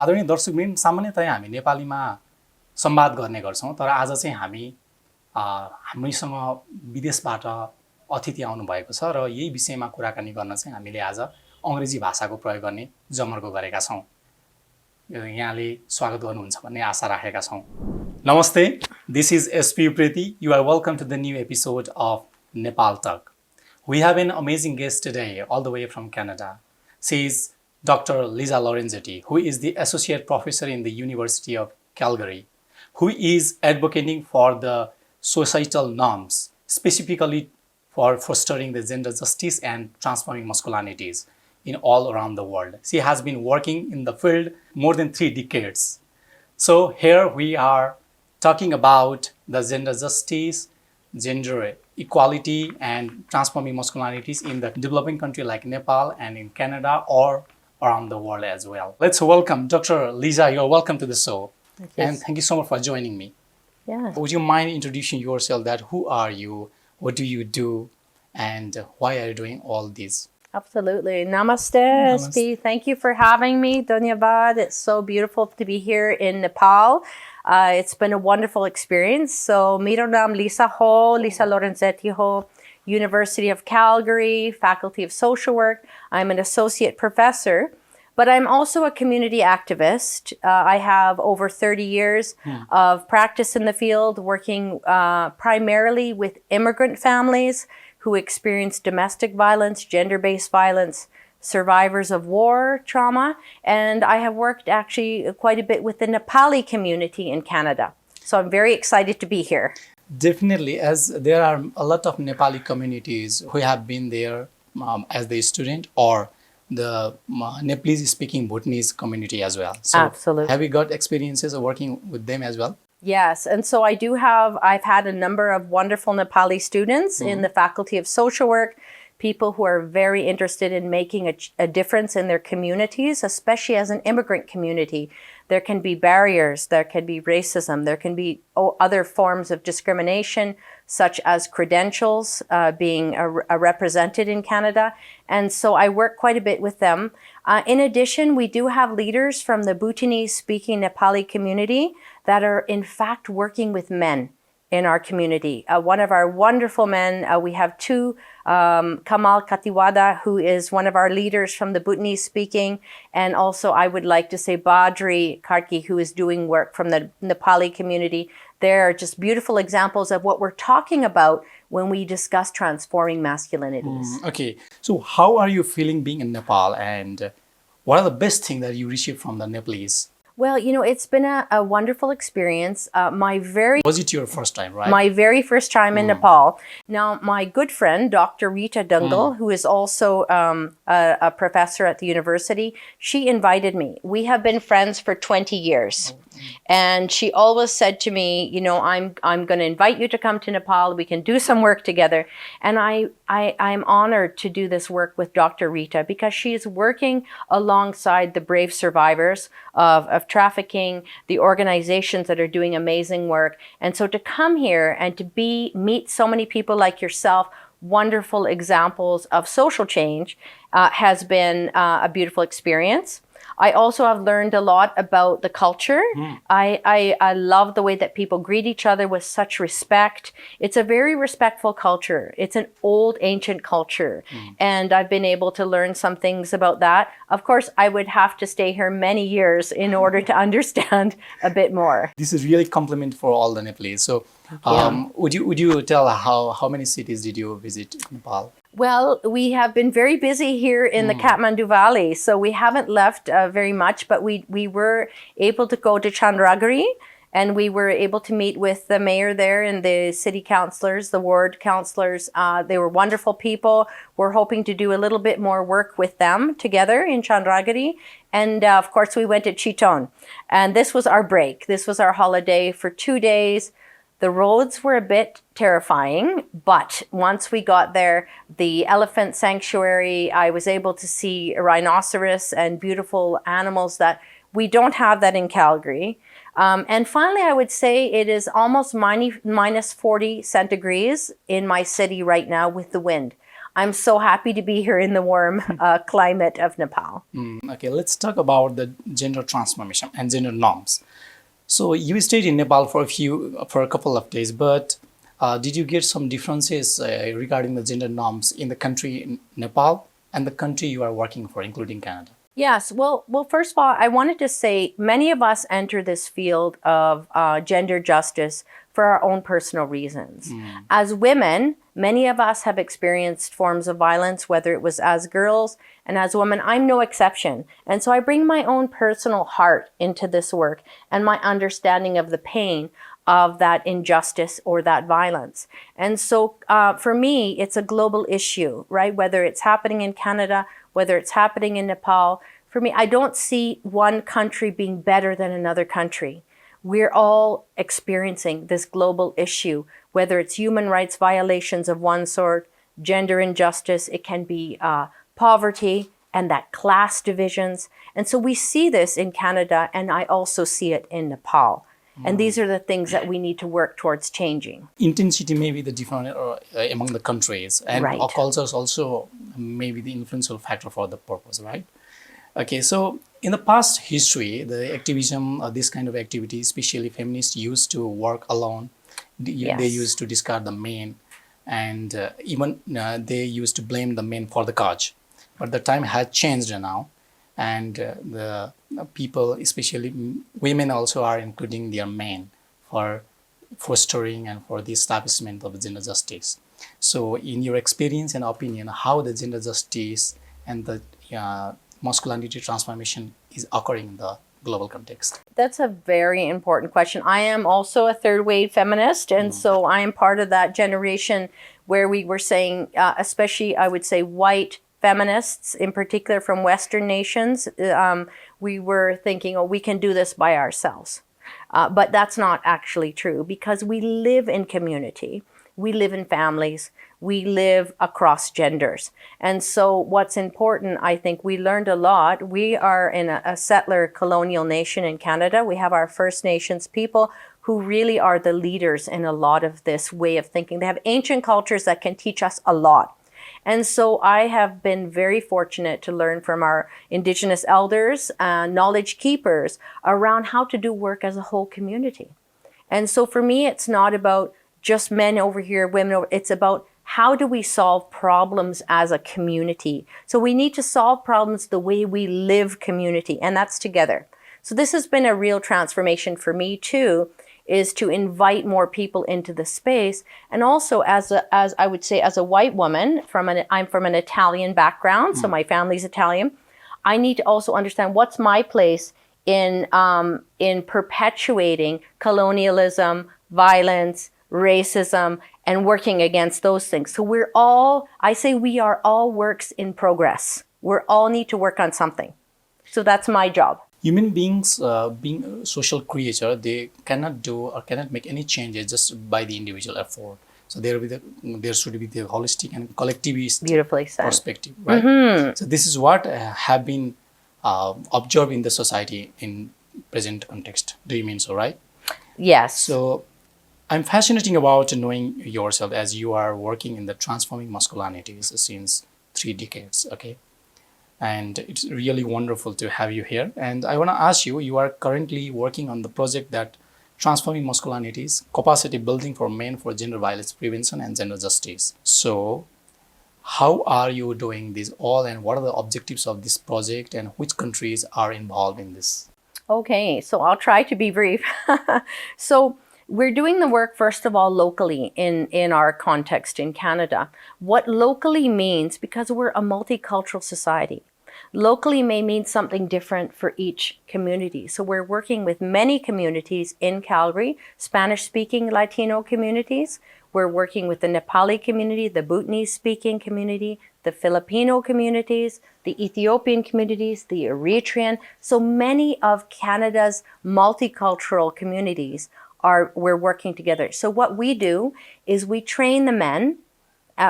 आदरणीय दर्शकवृन्द, सामान्यतया हामी नेपालीमा संवाद गर्ने गर्छौँ, तर आज चाहिँ हामीसँग विदेशबाट अतिथि आउनुभएको छ र यही विषयमा कुराकानी गर्न चाहिँ हामीले आज अङ्ग्रेजी भाषाको प्रयोग गर्ने जमर्को गरेका छौँ। यहाँले स्वागत गर्नुहुन्छ भन्ने आशा राखेका छौँ। नमस्ते, this is SP Preeti. You are welcome to the new episode of Nepal Talk. We have an amazing guest today, all the way from Canada. She is Dr. Liza Lorenzetti, who is the Associate Professor in the University of Calgary, who is advocating for the societal norms, specifically for fostering the gender justice and transforming masculinities in all around the world. She has been working in the field more than 3 decades. So here we are talking about the gender justice, gender equality, and transforming masculinities in the developing country like Nepal and in Canada or around the world as well. Let's welcome Dr. Liza. You're welcome to the show. And thank you so much for joining me. Yeah. Would you mind introducing yourself? That who are you? What do you do? And why are you doing all this? Absolutely. Namaste, SP. Thank you for having me. Dhanyabad. It's so beautiful to be here in Nepal. It's been a wonderful experience. So, mero naam Liza ho, Liza Lorenzetti ho, University of Calgary, Faculty of Social Work. I'm an associate professor, but I'm also a community activist. I have over 30 years of practice in the field, working primarily with immigrant families who experience domestic violence, gender-based violence, survivors of war trauma, and I have worked actually quite a bit with the Nepali community in Canada. So I'm very excited to be here. Definitely, as there are a lot of Nepali communities who have been there as the student or the Nepalese-speaking Bhutanese community as well. So Absolutely. Have you got experiences of working with them as well? Yes, and so I've had a number of wonderful Nepali students in the Faculty of Social Work, people who are very interested in making a difference in their communities, especially as an immigrant community. There can be barriers, there can be racism, there can be other forms of discrimination, such as credentials being represented in Canada. And so I work quite a bit with them. In addition, we do have leaders from the Bhutanese-speaking Nepali community that are in fact working with men in our community. One of our wonderful men, we have 2, Kamal Katiwada, who is one of our leaders from the Bhutanese speaking, and also I would like to say Badri Karki, who is doing work from the Nepali community. They're just beautiful examples of what we're talking about when we discuss transforming masculinities. Okay, so how are you feeling being in Nepal, and what are the best things that you received from the Nepalese? Well, it's been a wonderful experience. Was it your first time, right? My very first time in Nepal. Now, my good friend, Dr. Rita Dungal, who is also a professor at the university, she invited me. We have been friends for 20 years. And she always said to me, I'm going to invite you to come to Nepal. We can do some work together. And I'm honored to do this work with Dr. Rita because she is working alongside the brave survivors of trafficking, the organizations that are doing amazing work. And so to come here and to meet so many people like yourself, wonderful examples of social change, has been a beautiful experience. I also have learned a lot about the culture. I love the way that people greet each other with such respect. It's a very respectful culture. It's an old, ancient culture. And I've been able to learn some things about that. Of course, I would have to stay here many years in order to understand a bit more. This is really compliment for all the Nepalese. So would you tell how many cities did you visit in Nepal? Well, we have been very busy here in the Kathmandu Valley, so we haven't left very much, but we were able to go to Chandragiri, and we were able to meet with the mayor there and the city councillors, the ward councillors. They were wonderful people. We're hoping to do a little bit more work with them together in Chandragiri. And of course, we went to Chiton, and this was our break. This was our holiday for 2 days. The roads were a bit terrifying, but once we got there, the elephant sanctuary, I was able to see a rhinoceros and beautiful animals that we don't have that in Calgary. And finally, I would say it is almost minus 40 centigrades in my city right now with the wind. I'm so happy to be here in the warm climate of Nepal. Okay, let's talk about the gender transformation and gender norms. So you stayed in Nepal for a couple of days, but did you get some differences regarding the gender norms in the country in Nepal and the country you are working for, including Canada? Yes. Well, first of all, I wanted to say many of us enter this field of gender justice for our own personal reasons. As women, many of us have experienced forms of violence, whether it was as girls and as women. I'm no exception. And so I bring my own personal heart into this work and my understanding of the pain of that injustice or that violence. And so for me, it's a global issue, right? Whether it's happening in Canada, whether it's happening in Nepal. For me, I don't see one country being better than another country. We're all experiencing this global issue, whether it's human rights violations of one sort, gender injustice, it can be poverty and that class divisions. And so we see this in Canada, and I also see it in Nepal. And these are the things that we need to work towards changing. Intensity may be the different among the countries, and Right. our cultures also may be the influential factor for the purpose, right? Okay, so in the past history, the activism, this kind of activity, especially feminists used to work alone. They Yes. used to discard the men, and even they used to blame the men for the cause. But the time has changed now, and the people, especially women, also are including their men for fostering and for the establishment of gender justice. So, in your experience and opinion, how the gender justice and the masculinity transformation is occurring in the global context? That's a very important question. I am also a third wave feminist, and so I am part of that generation where we were saying, especially I would say white feminists, in particular from Western nations, we were thinking, oh, we can do this by ourselves. But that's not actually true, because we live in community, we live in families, we live across genders. And so what's important, I think we learned a lot. We are in a settler colonial nation in Canada. We have our First Nations people who really are the leaders in a lot of this way of thinking. They have ancient cultures that can teach us a lot. And so I have been very fortunate to learn from our Indigenous elders, knowledge keepers, around how to do work as a whole community. And so for me, it's not about just men over here, women over, it's about how do we solve problems as a community? So we need to solve problems the way we live community, and that's together. So this has been a real transformation for me too, is to invite more people into the space. And also as I would say, as a white woman, I'm from an Italian background, so my family's Italian. I need to also understand what's my place in perpetuating colonialism, violence, racism, and working against those things. So we are all works in progress. We all need to work on something. So that's my job. Human beings, being a social creature, they cannot do or cannot make any changes just by the individual effort. So there should be the holistic and collectivist Beautifully said. perspective, right? So this is what have been observed in the society in present context. Do you mean so, right? Yes. So I'm fascinating about knowing yourself as you are working in the transforming masculinities since 3 decades, okay? And it's really wonderful to have you here. And I want to ask you, you are currently working on the project that transforming masculinities, capacity building for men for gender violence prevention and gender justice. So how are you doing this all, and what are the objectives of this project, and which countries are involved in this? Okay, so I'll try to be brief. So we're doing the work, first of all, locally in our context in Canada. What locally means, because we're a multicultural society, locally may mean something different for each community. So we're working with many communities in Calgary, Spanish-speaking Latino communities. We're working with the Nepali community, the Bhutanese-speaking community, the Filipino communities, the Ethiopian communities, the Eritrean. So many of Canada's multicultural communities we're working together. So what we do is we train the men,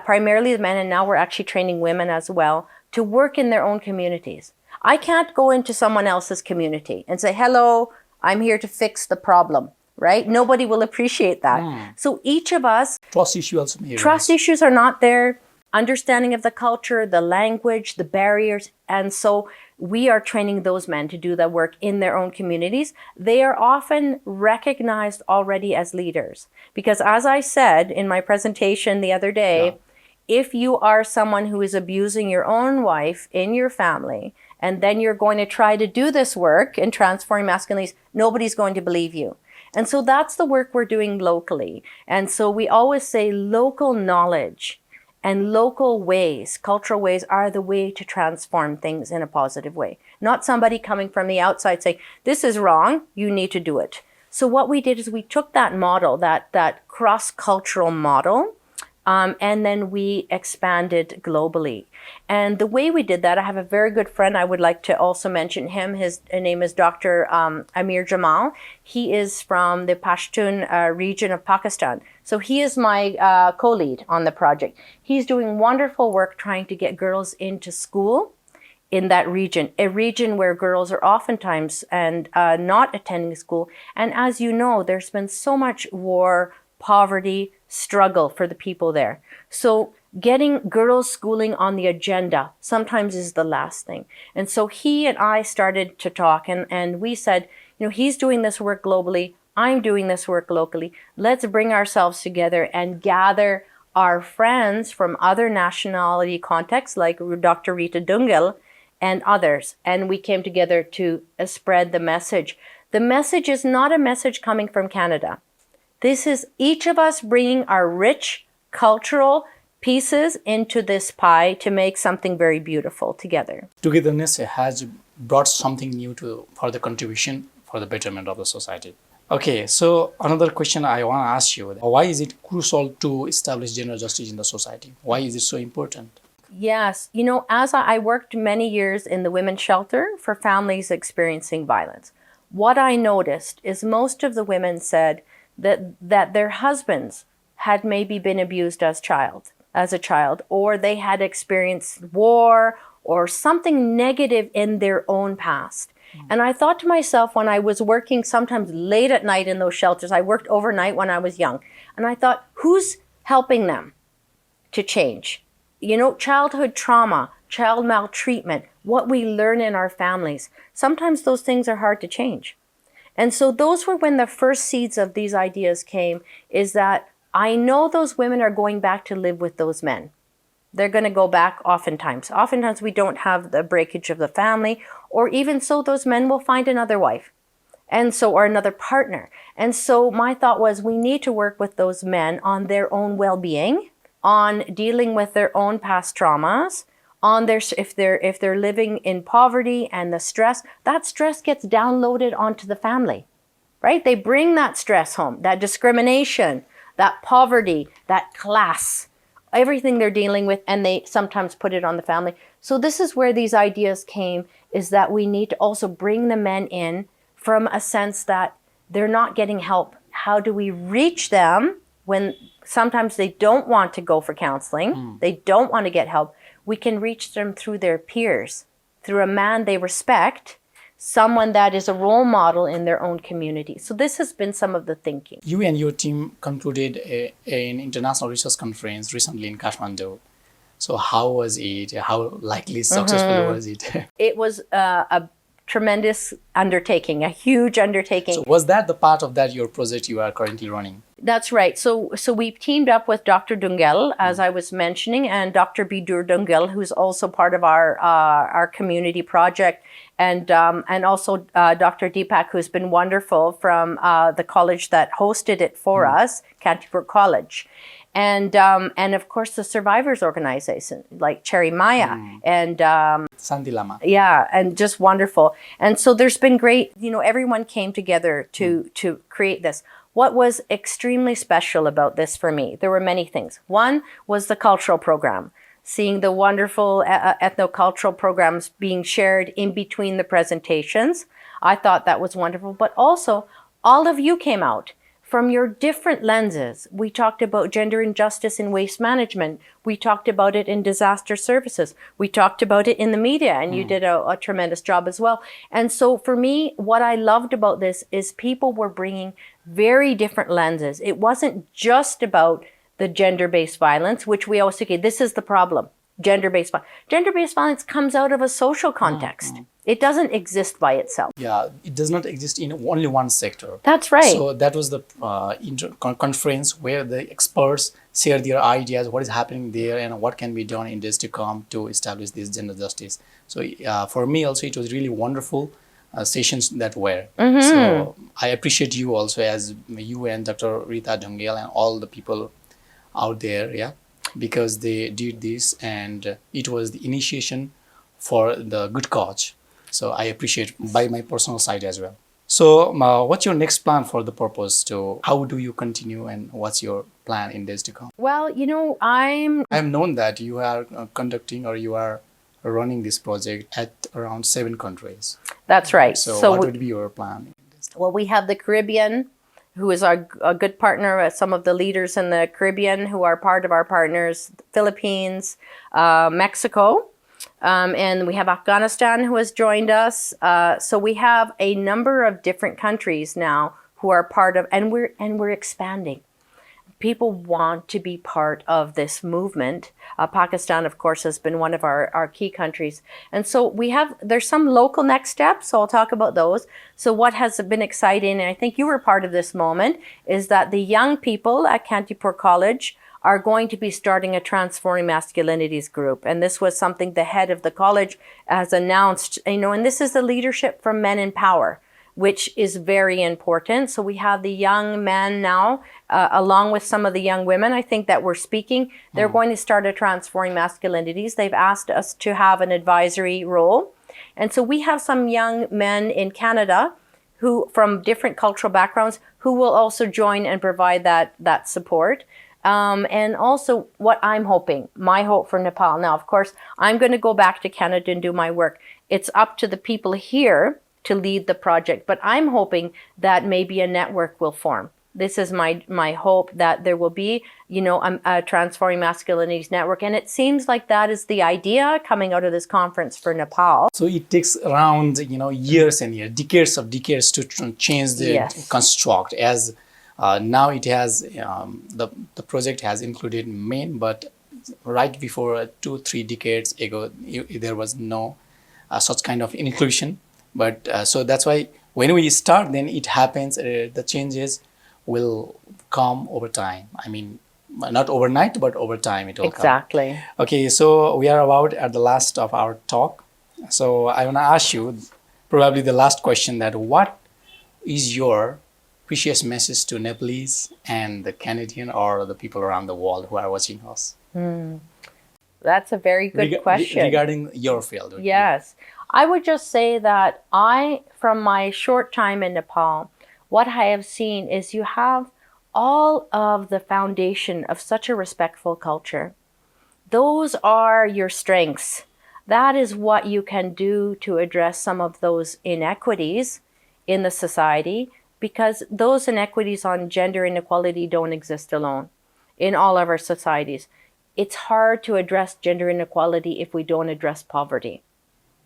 primarily the men, and now we're actually training women as well, to work in their own communities. I can't go into someone else's community and say, hello, I'm here to fix the problem, right? Nobody will appreciate that. So each of us, Trust issues also may trust arise. issues are not there. understanding of the culture, the language, the barriers. And so we are training those men to do that work in their own communities. They are often recognized already as leaders. Because as I said in my presentation the other day, if you are someone who is abusing your own wife in your family, and then you're going to try to do this work in transforming masculinities, nobody's going to believe you. And so that's the work we're doing locally. And so we always say local knowledge and local ways, cultural ways, are the way to transform things in a positive way. Not somebody coming from the outside saying, this is wrong, you need to do it. So what we did is we took that model, that cross-cultural model, and then we expanded globally. And the way we did that, I have a very good friend, I would like to also mention him. His name is Dr. Amir Jamal. He is from the Pashtun region of Pakistan. So he is my co-lead on the project. He's doing wonderful work trying to get girls into school in that region, a region where girls are oftentimes and not attending school. And as you know, there's been so much war, poverty, struggle for the people there. So getting girls schooling on the agenda sometimes is the last thing. And so he and I started to talk and we said, he's doing this work globally, I'm doing this work locally. Let's bring ourselves together and gather our friends from other nationality contexts like Dr. Rita Dungal and others. And we came together to spread the message. The message is not a message coming from Canada. This is each of us bringing our rich cultural pieces into this pie to make something very beautiful together. Togetherness has brought something new for the contribution for the betterment of the society. Okay, so another question I want to ask you, why is it crucial to establish gender justice in the society? Why is it so important? Yes, as I worked many years in the women's shelter for families experiencing violence, what I noticed is most of the women said that their husbands had maybe been abused as a child, or they had experienced war or something negative in their own past. And I thought to myself when I was working sometimes late at night in those shelters, I worked overnight when I was young, and I thought, who's helping them to change? Childhood trauma, child maltreatment, what we learn in our families, sometimes those things are hard to change. And so those were when the first seeds of these ideas came, is that I know those women are going back to live with those men. They're going to go back oftentimes. Oftentimes we don't have the breakage of the family, or even so those men will find another wife, and so, or another partner. And so my thought was we need to work with those men on their own well-being, on dealing with their own past traumas, on their, if they're living in poverty and the stress, that stress gets downloaded onto the family, right? They bring that stress home, that discrimination, that poverty, that class, everything they're dealing with, and they sometimes put it on the family. So this is where these ideas came, is that we need to also bring the men in from a sense that they're not getting help. How do we reach them when sometimes they don't want to go for counseling, they don't want to get help? We can reach them through their peers, through a man they respect, someone that is a role model in their own community. So this has been some of the thinking. You and your team concluded an international research conference recently in Kathmandu. So how was it? How likely successful was it? It was a tremendous undertaking, a huge undertaking. So was that the part of your project you are currently running? That's right. So we teamed up with Dr. Dungal, as I was mentioning, and Dr. Bidur Dungal, who's also part of our community project, and also Dr. Deepak, who's been wonderful from the college that hosted it for us, Kantipur College. And of course the survivors organization like Cherry Maya and Santi Lama. Yeah, and just wonderful. And so there's been great, everyone came together to create this. What was extremely special about this for me, there were many things. One was the cultural program, seeing the wonderful ethnocultural programs being shared in between the presentations. I thought that was wonderful, but also all of you came out from your different lenses. We talked about gender injustice in waste management. We talked about it in disaster services. We talked about it in the media, and you did a tremendous job as well. And so for me, what I loved about this is people were bringing very different lenses. It wasn't just about the gender-based violence, which we always say, okay, this is the problem. Gender-based violence. Gender-based violence comes out of a social context. It doesn't exist by itself. Yeah, it does not exist in only one sector. That's right. So that was the conference where the experts share their ideas, what is happening there, and what can be done in days to come to establish this gender justice. So for me also, it was really wonderful sessions that were. So I appreciate you also, as you and Dr. Rita Dhungel and all the people out there, yeah, because they did this, and it was the initiation for the good cause. So I appreciate by my personal side as well. So what's your next plan for the purpose to, how do you continue, and what's your plan in days to come? Well, you know, I've known that you are conducting, or you are running this project at around 7 countries. That's right. So what would be your plan? Well, we have the Caribbean, who is a good partner, some of the leaders in the Caribbean who are part of our partners, Philippines, Mexico, and we have Afghanistan who has joined us. So we have a number of different countries now who are part of, and we're expanding. People want to be part of this movement. Pakistan, of course, has been one of our key countries. And so there's some local next steps, so I'll talk about those. So what has been exciting, and I think you were part of this moment, is that the young people at Kantipur College are going to be starting a Transforming Masculinities group. And this was something the head of the college has announced, and this is the leadership from Men in Power, which is very important. So we have the young men now, along with some of the young women, I think, that we're speaking. They're going to start a Transforming Masculinities. They've asked us to have an advisory role. And so we have some young men in Canada who, from different cultural backgrounds, who will also join and provide that support. And also what I'm hoping, my hope for Nepal. Now, of course, I'm going to go back to Canada and do my work. It's up to the people here to lead the project, but I'm hoping that maybe a network will form. This is my hope, that there will be, a Transforming Masculinities network, and it seems like that is the idea coming out of this conference for Nepal. So it takes around, years and years, decades to change the construct. As now it has, the project has included men, but right before 2-3 decades ago, there was no such kind of inclusion. But so that's why when we start, then it happens, the changes will come over time. I mean, not overnight, but over time it will come. Exactly. Okay, so we are about at the last of our talk. So I want to ask you probably the last question, that what is your precious message to Nepalese and the Canadian or the people around the world who are watching us? That's a very good question. Regarding your field. Yes. I would just say that from my short time in Nepal, what I have seen is you have all of the foundation of such a respectful culture. Those are your strengths. That is what you can do to address some of those inequities in the society, because those inequities on gender inequality don't exist alone in all of our societies. It's hard to address gender inequality if we don't address poverty.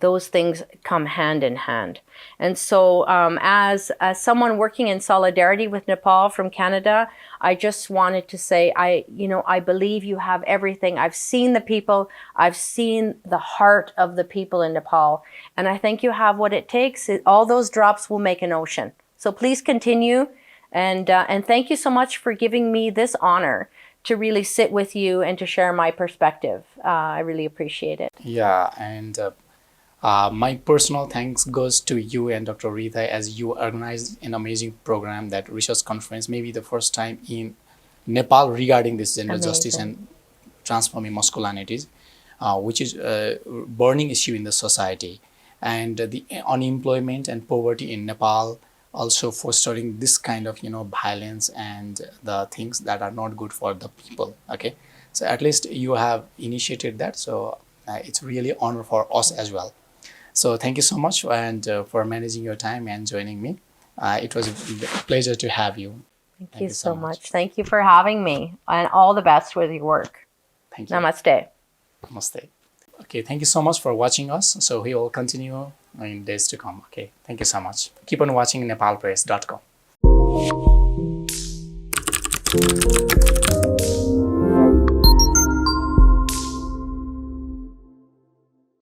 Those things come hand in hand. And so as someone working in solidarity with Nepal from Canada, I just wanted to say, I believe you have everything. I've seen the people. I've seen the heart of the people in Nepal. And I think you have what it takes. All those drops will make an ocean. So please continue. And thank you so much for giving me this honor to really sit with you and to share my perspective. I really appreciate it. Yeah, and my personal thanks goes to you and Dr. Rita, as you organized an amazing program, that research conference, maybe the first time in Nepal, regarding this gender justice and transforming masculinities, which is a burning issue in the society. And the unemployment and poverty in Nepal, also fostering this kind of violence and the things that are not good for the people. Okay, so at least you have initiated that, so it's really honor for us as well. So thank you so much, and for managing your time and joining me. It was a pleasure to have you. Thank you so much. Thank you for having me, and all the best with your work. Thank you. Namaste. Namaste. Okay, thank you so much for watching us. So we will continue in days to come. Okay, thank you so much. Keep on watching nepalpress.com.